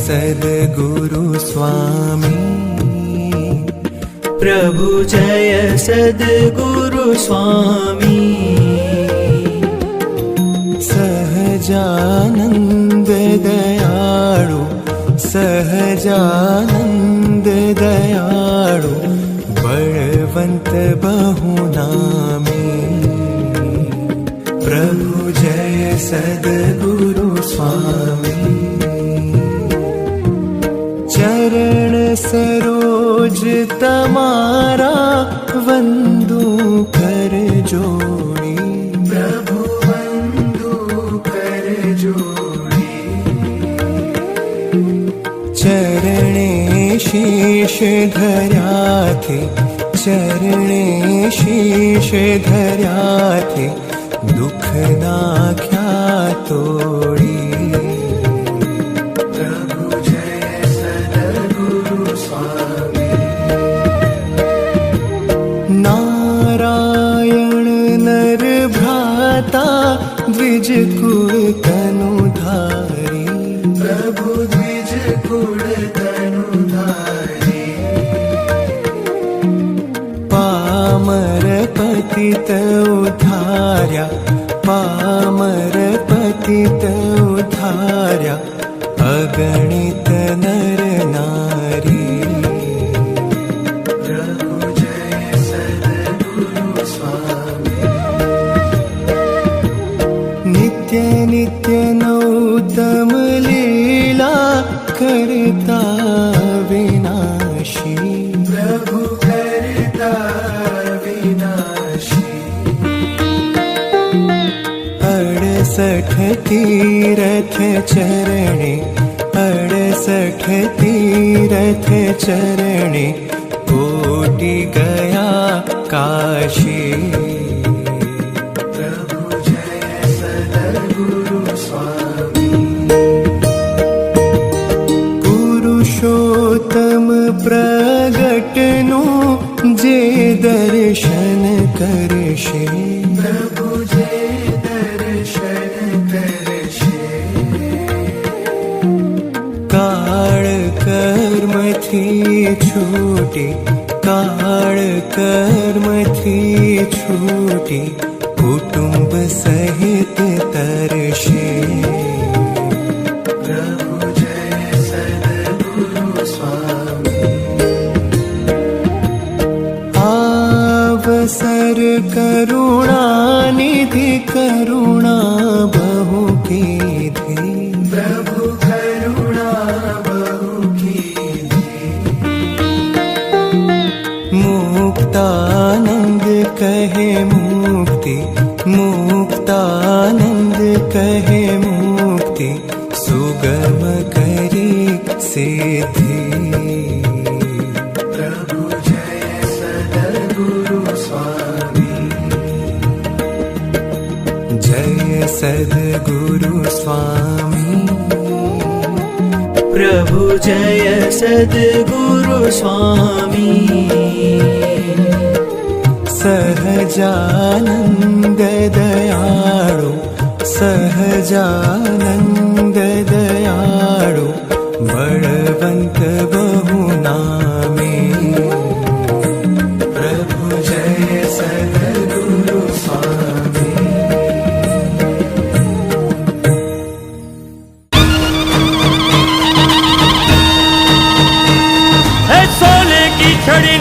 सद्गुरु स्वामी प्रभु जय सद्गुरु स्वामी सहजानंद दयाळु सहजानंद दयाळु बलवंत बहुनामी प्रभु जय सद्गुरु स्वामी चरण सरोज तमारा वंदू कर जोड़ी प्रभु वंदू कर जोड़ी चरणे शीश धर्या थे चरणे शीश धर्या थे दुख नाख्या तोड़ी द्विज कुल तनुधारी प्रभु द्विज कुल तनुधारी पामर पतित उद्धार्या पामर पतित उद्धार्या अगणित नर नारी प्रभु जय सद्गुरु स्वामी नित्य नित्य नौतम लीला करता विनाशी प्रभु करता विनाशी 68 तीरथ चरणे 68 तीरथ चरणे कोटि गया काशी पुरुषोत्तम प्रगटनु जे दर्शन करशे प्रभु जे दर्शन करशे काळ कर्म थी छूटी काळ कर्म थी छूटी कुटुंब सहित तरशे अवसर करुणा निधि करुणा बहु कीधी प्रभु करुणा बहु कीधी मुक्तानंद कहे मुक्ति मुक्तानंद कहे मुक्ति सुगम करी सिद्धि सद्गुरु स्वामी प्रभु जय सद्गुरु स्वामी सहजानंद दयाळु सहजानंद दयाळु बलवंत बहुनामी प्रभु जय सद्गुरु स्वामी छड़ी